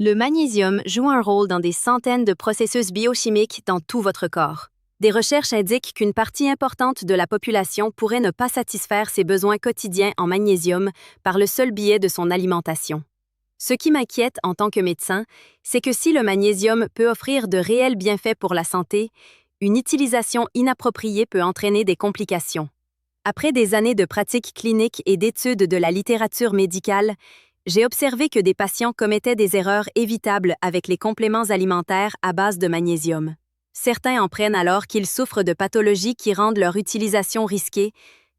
Le magnésium joue un rôle dans des centaines de processus biochimiques dans tout votre corps. Des recherches indiquent qu'une partie importante de la population pourrait ne pas satisfaire ses besoins quotidiens en magnésium par le seul biais de son alimentation. Ce qui m'inquiète en tant que médecin, c'est que si le magnésium peut offrir de réels bienfaits pour la santé, une utilisation inappropriée peut entraîner des complications. Après des années de pratiques cliniques et d'études de la littérature médicale, j'ai observé que des patients commettaient des erreurs évitables avec les compléments alimentaires à base de magnésium. Certains en prennent alors qu'ils souffrent de pathologies qui rendent leur utilisation risquée,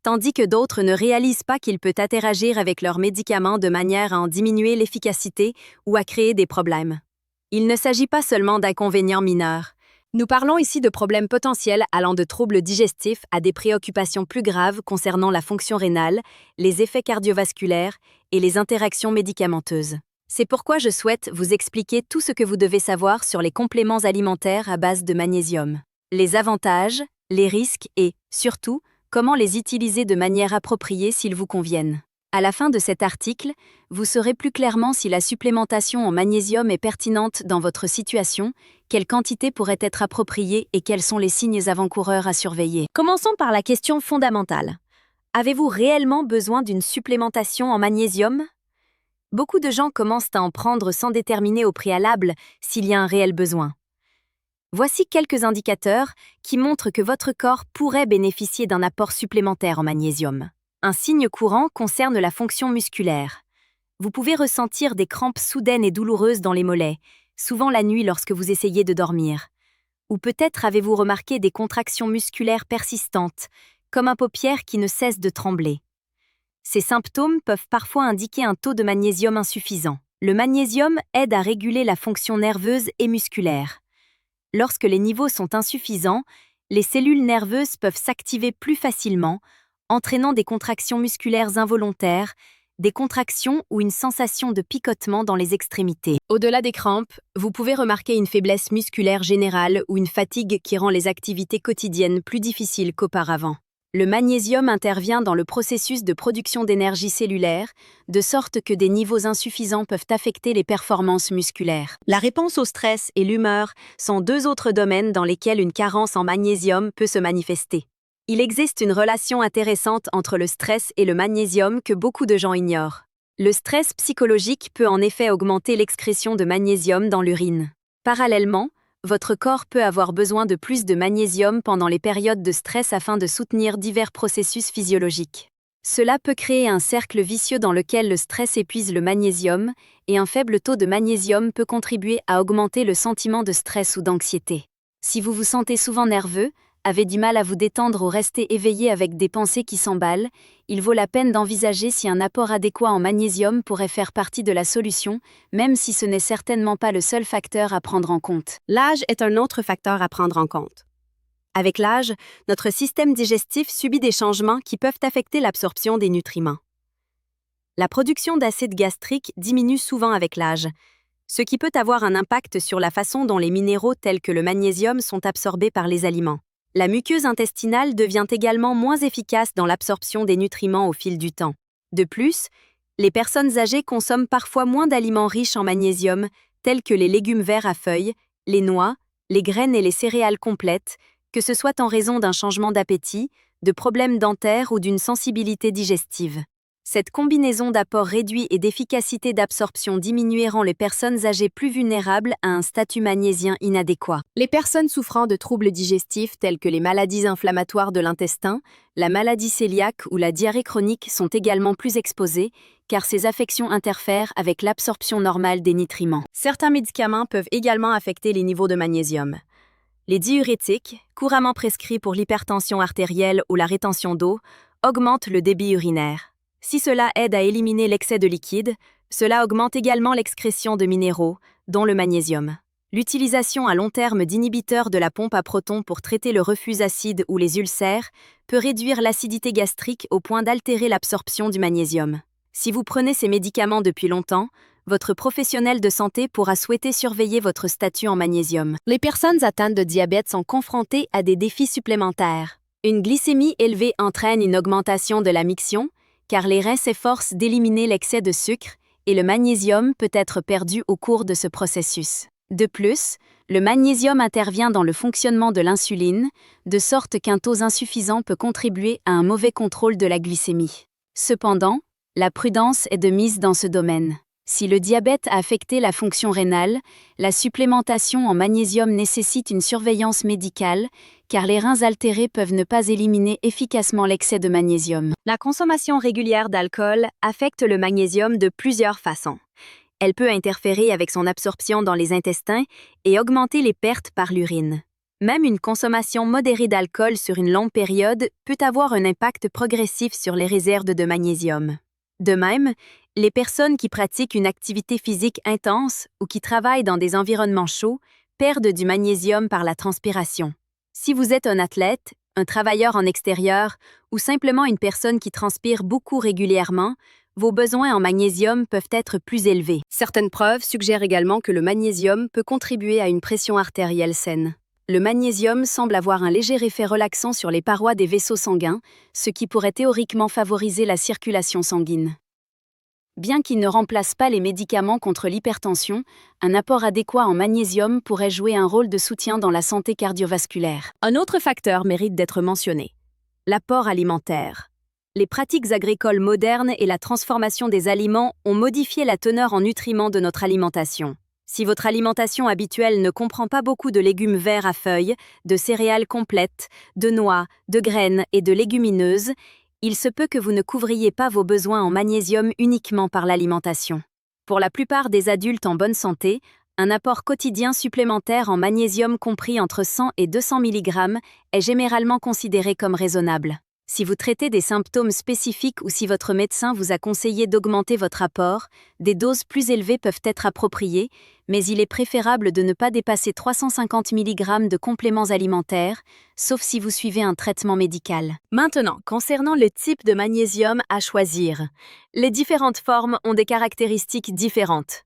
tandis que d'autres ne réalisent pas qu'il peut interagir avec leurs médicaments de manière à en diminuer l'efficacité ou à créer des problèmes. Il ne s'agit pas seulement d'inconvénients mineurs. Nous parlons ici de problèmes potentiels allant de troubles digestifs à des préoccupations plus graves concernant la fonction rénale, les effets cardiovasculaires et les interactions médicamenteuses. C'est pourquoi je souhaite vous expliquer tout ce que vous devez savoir sur les compléments alimentaires à base de magnésium, les avantages, les risques et, surtout, comment les utiliser de manière appropriée s'ils vous conviennent. À la fin de cet article, vous saurez plus clairement si la supplémentation en magnésium est pertinente dans votre situation, quelle quantité pourrait être appropriée et quels sont les signes avant-coureurs à surveiller. Commençons par la question fondamentale. Avez-vous réellement besoin d'une supplémentation en magnésium? Beaucoup de gens commencent à en prendre sans déterminer au préalable s'il y a un réel besoin. Voici quelques indicateurs qui montrent que votre corps pourrait bénéficier d'un apport supplémentaire en magnésium. Un signe courant concerne la fonction musculaire. Vous pouvez ressentir des crampes soudaines et douloureuses dans les mollets, souvent la nuit lorsque vous essayez de dormir. Ou peut-être avez-vous remarqué des contractions musculaires persistantes, comme un paupière qui ne cesse de trembler. Ces symptômes peuvent parfois indiquer un taux de magnésium insuffisant. Le magnésium aide à réguler la fonction nerveuse et musculaire. Lorsque les niveaux sont insuffisants, les cellules nerveuses peuvent s'activer plus facilement, entraînant des contractions musculaires involontaires, des contractions ou une sensation de picotement dans les extrémités. Au-delà des crampes, vous pouvez remarquer une faiblesse musculaire générale ou une fatigue qui rend les activités quotidiennes plus difficiles qu'auparavant. Le magnésium intervient dans le processus de production d'énergie cellulaire, de sorte que des niveaux insuffisants peuvent affecter les performances musculaires. La réponse au stress et l'humeur sont deux autres domaines dans lesquels une carence en magnésium peut se manifester. Il existe une relation intéressante entre le stress et le magnésium que beaucoup de gens ignorent. Le stress psychologique peut en effet augmenter l'excrétion de magnésium dans l'urine. Parallèlement, votre corps peut avoir besoin de plus de magnésium pendant les périodes de stress afin de soutenir divers processus physiologiques. Cela peut créer un cercle vicieux dans lequel le stress épuise le magnésium, et un faible taux de magnésium peut contribuer à augmenter le sentiment de stress ou d'anxiété. Si vous vous sentez souvent nerveux, avez du mal à vous détendre ou rester éveillé avec des pensées qui s'emballent, il vaut la peine d'envisager si un apport adéquat en magnésium pourrait faire partie de la solution, même si ce n'est certainement pas le seul facteur à prendre en compte. L'âge est un autre facteur à prendre en compte. Avec l'âge, notre système digestif subit des changements qui peuvent affecter l'absorption des nutriments. La production d'acide gastrique diminue souvent avec l'âge, ce qui peut avoir un impact sur la façon dont les minéraux tels que le magnésium sont absorbés par les aliments. La muqueuse intestinale devient également moins efficace dans l'absorption des nutriments au fil du temps. De plus, les personnes âgées consomment parfois moins d'aliments riches en magnésium, tels que les légumes verts à feuilles, les noix, les graines et les céréales complètes, que ce soit en raison d'un changement d'appétit, de problèmes dentaires ou d'une sensibilité digestive. Cette combinaison d'apports réduits et d'efficacité d'absorption diminuée rend les personnes âgées plus vulnérables à un statut magnésien inadéquat. Les personnes souffrant de troubles digestifs tels que les maladies inflammatoires de l'intestin, la maladie cœliaque ou la diarrhée chronique sont également plus exposées, car ces affections interfèrent avec l'absorption normale des nutriments. Certains médicaments peuvent également affecter les niveaux de magnésium. Les diurétiques, couramment prescrits pour l'hypertension artérielle ou la rétention d'eau, augmentent le débit urinaire. Si cela aide à éliminer l'excès de liquide, cela augmente également l'excrétion de minéraux, dont le magnésium. L'utilisation à long terme d'inhibiteurs de la pompe à protons pour traiter le reflux acide ou les ulcères peut réduire l'acidité gastrique au point d'altérer l'absorption du magnésium. Si vous prenez ces médicaments depuis longtemps, votre professionnel de santé pourra souhaiter surveiller votre statut en magnésium. Les personnes atteintes de diabète sont confrontées à des défis supplémentaires. Une glycémie élevée entraîne une augmentation de la miction, car les reins s'efforcent d'éliminer l'excès de sucre et le magnésium peut être perdu au cours de ce processus. De plus, le magnésium intervient dans le fonctionnement de l'insuline, de sorte qu'un taux insuffisant peut contribuer à un mauvais contrôle de la glycémie. Cependant, la prudence est de mise dans ce domaine. Si le diabète a affecté la fonction rénale, la supplémentation en magnésium nécessite une surveillance médicale, car les reins altérés peuvent ne pas éliminer efficacement l'excès de magnésium. La consommation régulière d'alcool affecte le magnésium de plusieurs façons. Elle peut interférer avec son absorption dans les intestins et augmenter les pertes par l'urine. Même une consommation modérée d'alcool sur une longue période peut avoir un impact progressif sur les réserves de magnésium. De même, les personnes qui pratiquent une activité physique intense ou qui travaillent dans des environnements chauds perdent du magnésium par la transpiration. Si vous êtes un athlète, un travailleur en extérieur ou simplement une personne qui transpire beaucoup régulièrement, vos besoins en magnésium peuvent être plus élevés. Certaines preuves suggèrent également que le magnésium peut contribuer à une pression artérielle saine. Le magnésium semble avoir un léger effet relaxant sur les parois des vaisseaux sanguins, ce qui pourrait théoriquement favoriser la circulation sanguine. Bien qu'il ne remplace pas les médicaments contre l'hypertension, un apport adéquat en magnésium pourrait jouer un rôle de soutien dans la santé cardiovasculaire. Un autre facteur mérite d'être mentionné: l'apport alimentaire. Les pratiques agricoles modernes et la transformation des aliments ont modifié la teneur en nutriments de notre alimentation. Si votre alimentation habituelle ne comprend pas beaucoup de légumes verts à feuilles, de céréales complètes, de noix, de graines et de légumineuses, il se peut que vous ne couvriez pas vos besoins en magnésium uniquement par l'alimentation. Pour la plupart des adultes en bonne santé, un apport quotidien supplémentaire en magnésium compris entre 100 et 200 mg est généralement considéré comme raisonnable. Si vous traitez des symptômes spécifiques ou si votre médecin vous a conseillé d'augmenter votre apport, des doses plus élevées peuvent être appropriées, mais il est préférable de ne pas dépasser 350 mg de compléments alimentaires, sauf si vous suivez un traitement médical. Maintenant, concernant le type de magnésium à choisir, les différentes formes ont des caractéristiques différentes.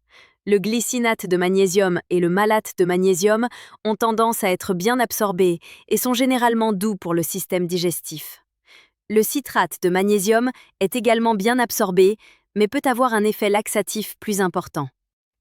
Le glycinate de magnésium et le malate de magnésium ont tendance à être bien absorbés et sont généralement doux pour le système digestif. Le citrate de magnésium est également bien absorbé, mais peut avoir un effet laxatif plus important.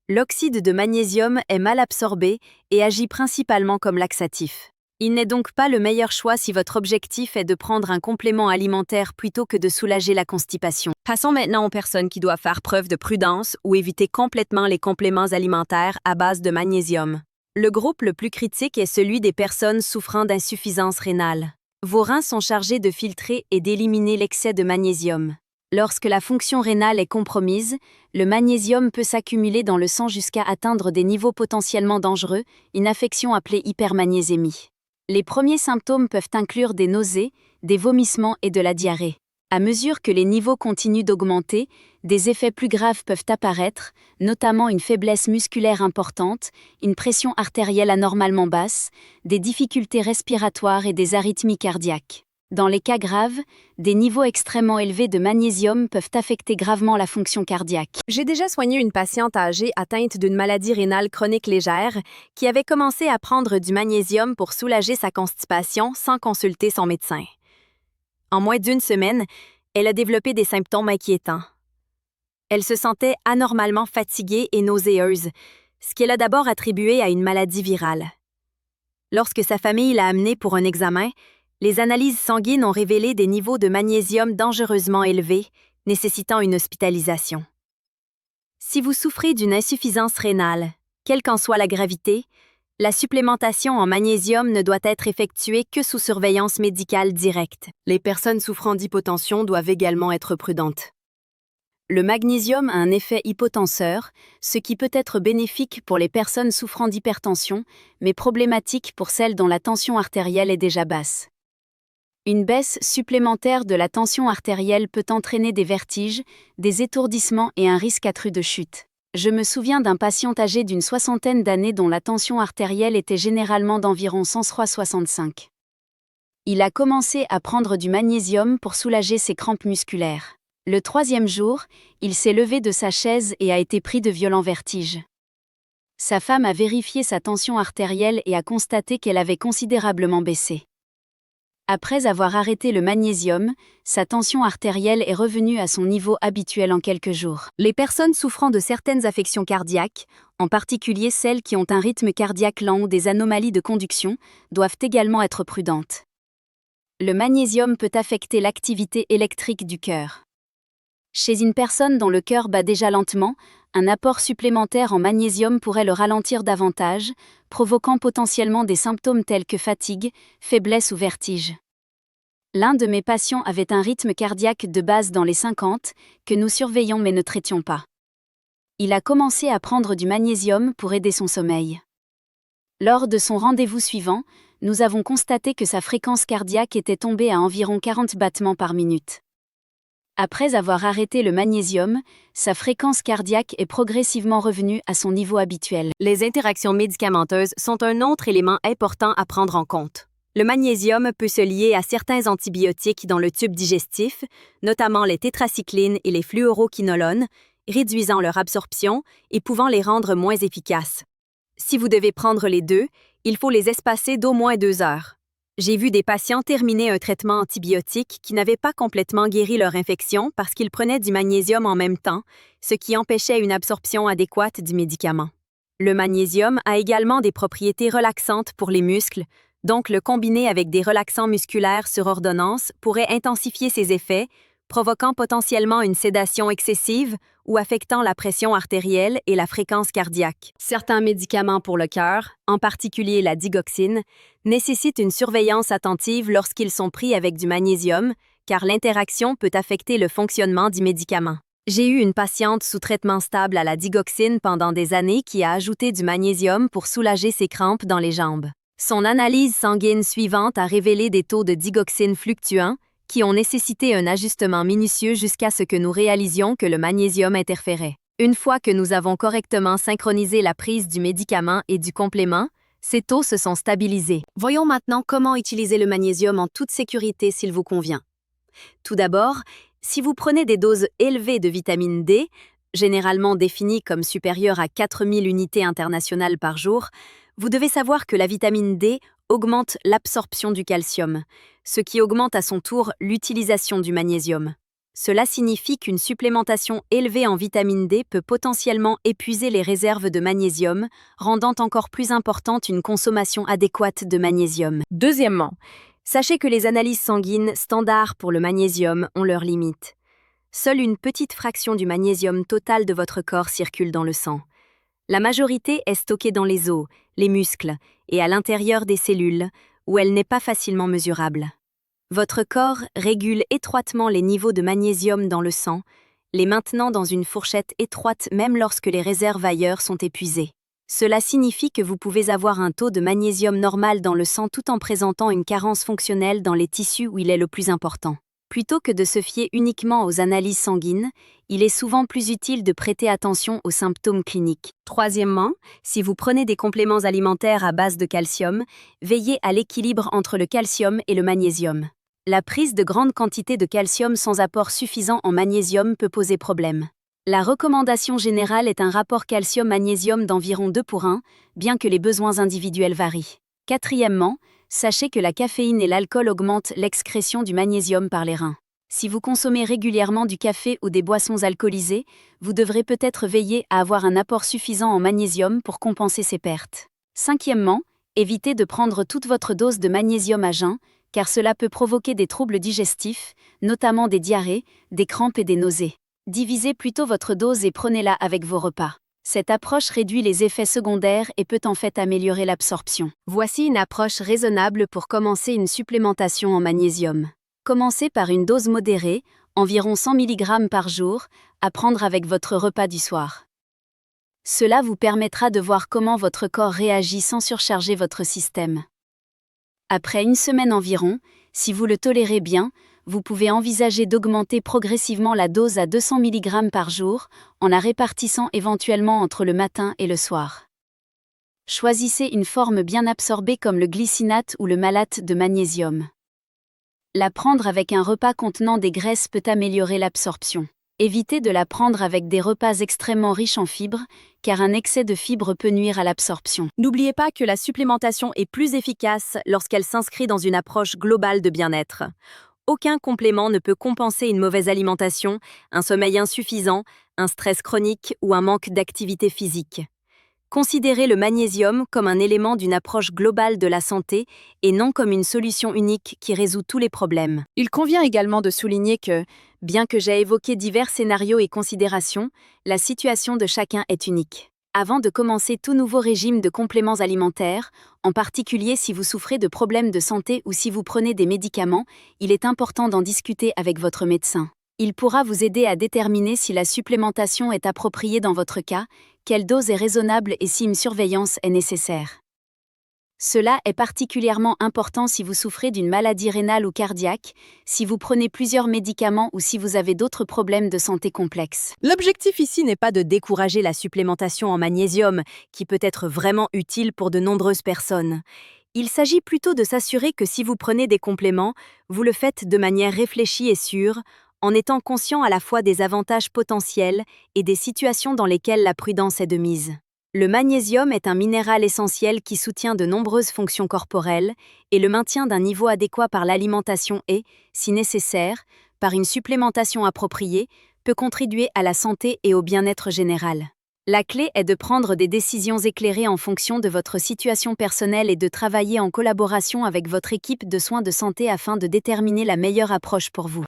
L'oxyde de magnésium est mal absorbé et agit principalement comme laxatif. Il n'est donc pas le meilleur choix si votre objectif est de prendre un complément alimentaire plutôt que de soulager la constipation. Passons maintenant aux personnes qui doivent faire preuve de prudence ou éviter complètement les compléments alimentaires à base de magnésium. Le groupe le plus critique est celui des personnes souffrant d'insuffisance rénale. Vos reins sont chargés de filtrer et d'éliminer l'excès de magnésium. Lorsque la fonction rénale est compromise, le magnésium peut s'accumuler dans le sang jusqu'à atteindre des niveaux potentiellement dangereux, une affection appelée hypermagnésémie. Les premiers symptômes peuvent inclure des nausées, des vomissements et de la diarrhée. À mesure que les niveaux continuent d'augmenter, des effets plus graves peuvent apparaître, notamment une faiblesse musculaire importante, une pression artérielle anormalement basse, des difficultés respiratoires et des arythmies cardiaques. Dans les cas graves, des niveaux extrêmement élevés de magnésium peuvent affecter gravement la fonction cardiaque. J'ai déjà soigné une patiente âgée atteinte d'une maladie rénale chronique légère qui avait commencé à prendre du magnésium pour soulager sa constipation sans consulter son médecin. En moins d'une semaine, elle a développé des symptômes inquiétants. Elle se sentait anormalement fatiguée et nauséeuse, ce qu'elle a d'abord attribué à une maladie virale. Lorsque sa famille l'a amenée pour un examen, les analyses sanguines ont révélé des niveaux de magnésium dangereusement élevés, nécessitant une hospitalisation. Si vous souffrez d'une insuffisance rénale, quelle qu'en soit la gravité, la supplémentation en magnésium ne doit être effectuée que sous surveillance médicale directe. Les personnes souffrant d'hypotension doivent également être prudentes. Le magnésium a un effet hypotenseur, ce qui peut être bénéfique pour les personnes souffrant d'hypertension, mais problématique pour celles dont la tension artérielle est déjà basse. Une baisse supplémentaire de la tension artérielle peut entraîner des vertiges, des étourdissements et un risque accru de chute. Je me souviens d'un patient âgé d'une soixantaine d'années dont la tension artérielle était généralement d'environ 103/65. Il a commencé à prendre du magnésium pour soulager ses crampes musculaires. Le 3e jour, il s'est levé de sa chaise et a été pris de violents vertiges. Sa femme a vérifié sa tension artérielle et a constaté qu'elle avait considérablement baissé. Après avoir arrêté le magnésium, sa tension artérielle est revenue à son niveau habituel en quelques jours. Les personnes souffrant de certaines affections cardiaques, en particulier celles qui ont un rythme cardiaque lent ou des anomalies de conduction, doivent également être prudentes. Le magnésium peut affecter l'activité électrique du cœur. Chez une personne dont le cœur bat déjà lentement, un apport supplémentaire en magnésium pourrait le ralentir davantage, provoquant potentiellement des symptômes tels que fatigue, faiblesse ou vertige. L'un de mes patients avait un rythme cardiaque de base dans les 50, que nous surveillons mais ne traitions pas. Il a commencé à prendre du magnésium pour aider son sommeil. Lors de son rendez-vous suivant, nous avons constaté que sa fréquence cardiaque était tombée à environ 40 battements par minute. Après avoir arrêté le magnésium, sa fréquence cardiaque est progressivement revenue à son niveau habituel. Les interactions médicamenteuses sont un autre élément important à prendre en compte. Le magnésium peut se lier à certains antibiotiques dans le tube digestif, notamment les tétracyclines et les fluoroquinolones, réduisant leur absorption et pouvant les rendre moins efficaces. Si vous devez prendre les deux, il faut les espacer d'au moins 2 heures. J'ai vu des patients terminer un traitement antibiotique qui n'avait pas complètement guéri leur infection parce qu'ils prenaient du magnésium en même temps, ce qui empêchait une absorption adéquate du médicament. Le magnésium a également des propriétés relaxantes pour les muscles, donc le combiner avec des relaxants musculaires sur ordonnance pourrait intensifier ses effets, provoquant potentiellement une sédation excessive ou affectant la pression artérielle et la fréquence cardiaque. Certains médicaments pour le cœur, en particulier la digoxine, nécessitent une surveillance attentive lorsqu'ils sont pris avec du magnésium, car l'interaction peut affecter le fonctionnement du médicament. J'ai eu une patiente sous traitement stable à la digoxine pendant des années qui a ajouté du magnésium pour soulager ses crampes dans les jambes. Son analyse sanguine suivante a révélé des taux de digoxine fluctuants, qui ont nécessité un ajustement minutieux jusqu'à ce que nous réalisions que le magnésium interférait. Une fois que nous avons correctement synchronisé la prise du médicament et du complément, ces taux se sont stabilisés. Voyons maintenant comment utiliser le magnésium en toute sécurité s'il vous convient. Tout d'abord, si vous prenez des doses élevées de vitamine D, généralement définies comme supérieures à 4000 unités internationales par jour, vous devez savoir que la vitamine D augmente l'absorption du calcium, ce qui augmente à son tour l'utilisation du magnésium. Cela signifie qu'une supplémentation élevée en vitamine D peut potentiellement épuiser les réserves de magnésium, rendant encore plus importante une consommation adéquate de magnésium. Deuxièmement, sachez que les analyses sanguines standards pour le magnésium ont leurs limites. Seule une petite fraction du magnésium total de votre corps circule dans le sang. La majorité est stockée dans les os, les muscles et à l'intérieur des cellules, où elle n'est pas facilement mesurable. Votre corps régule étroitement les niveaux de magnésium dans le sang, les maintenant dans une fourchette étroite même lorsque les réserves ailleurs sont épuisées. Cela signifie que vous pouvez avoir un taux de magnésium normal dans le sang tout en présentant une carence fonctionnelle dans les tissus où il est le plus important. Plutôt que de se fier uniquement aux analyses sanguines, il est souvent plus utile de prêter attention aux symptômes cliniques. Troisièmement, si vous prenez des compléments alimentaires à base de calcium, veillez à l'équilibre entre le calcium et le magnésium. La prise de grandes quantités de calcium sans apport suffisant en magnésium peut poser problème. La recommandation générale est un rapport calcium-magnésium d'environ 2:1, bien que les besoins individuels varient. Quatrièmement, sachez que la caféine et l'alcool augmentent l'excrétion du magnésium par les reins. Si vous consommez régulièrement du café ou des boissons alcoolisées, vous devrez peut-être veiller à avoir un apport suffisant en magnésium pour compenser ces pertes. Cinquièmement, évitez de prendre toute votre dose de magnésium à jeun, car cela peut provoquer des troubles digestifs, notamment des diarrhées, des crampes et des nausées. Divisez plutôt votre dose et prenez-la avec vos repas. Cette approche réduit les effets secondaires et peut en fait améliorer l'absorption. Voici une approche raisonnable pour commencer une supplémentation en magnésium. Commencez par une dose modérée, environ 100 mg par jour, à prendre avec votre repas du soir. Cela vous permettra de voir comment votre corps réagit sans surcharger votre système. Après une semaine environ, si vous le tolérez bien, vous pouvez envisager d'augmenter progressivement la dose à 200 mg par jour, en la répartissant éventuellement entre le matin et le soir. Choisissez une forme bien absorbée comme le glycinate ou le malate de magnésium. La prendre avec un repas contenant des graisses peut améliorer l'absorption. Évitez de la prendre avec des repas extrêmement riches en fibres, car un excès de fibres peut nuire à l'absorption. N'oubliez pas que la supplémentation est plus efficace lorsqu'elle s'inscrit dans une approche globale de bien-être. Aucun complément ne peut compenser une mauvaise alimentation, un sommeil insuffisant, un stress chronique ou un manque d'activité physique. Considérez le magnésium comme un élément d'une approche globale de la santé et non comme une solution unique qui résout tous les problèmes. Il convient également de souligner que, bien que j'ai évoqué divers scénarios et considérations, la situation de chacun est unique. Avant de commencer tout nouveau régime de compléments alimentaires, en particulier si vous souffrez de problèmes de santé ou si vous prenez des médicaments, il est important d'en discuter avec votre médecin. Il pourra vous aider à déterminer si la supplémentation est appropriée dans votre cas, quelle dose est raisonnable et si une surveillance est nécessaire. Cela est particulièrement important si vous souffrez d'une maladie rénale ou cardiaque, si vous prenez plusieurs médicaments ou si vous avez d'autres problèmes de santé complexes. L'objectif ici n'est pas de décourager la supplémentation en magnésium, qui peut être vraiment utile pour de nombreuses personnes. Il s'agit plutôt de s'assurer que si vous prenez des compléments, vous le faites de manière réfléchie et sûre, en étant conscient à la fois des avantages potentiels et des situations dans lesquelles la prudence est de mise. Le magnésium est un minéral essentiel qui soutient de nombreuses fonctions corporelles et le maintien d'un niveau adéquat par l'alimentation et, si nécessaire, par une supplémentation appropriée, peut contribuer à la santé et au bien-être général. La clé est de prendre des décisions éclairées en fonction de votre situation personnelle et de travailler en collaboration avec votre équipe de soins de santé afin de déterminer la meilleure approche pour vous.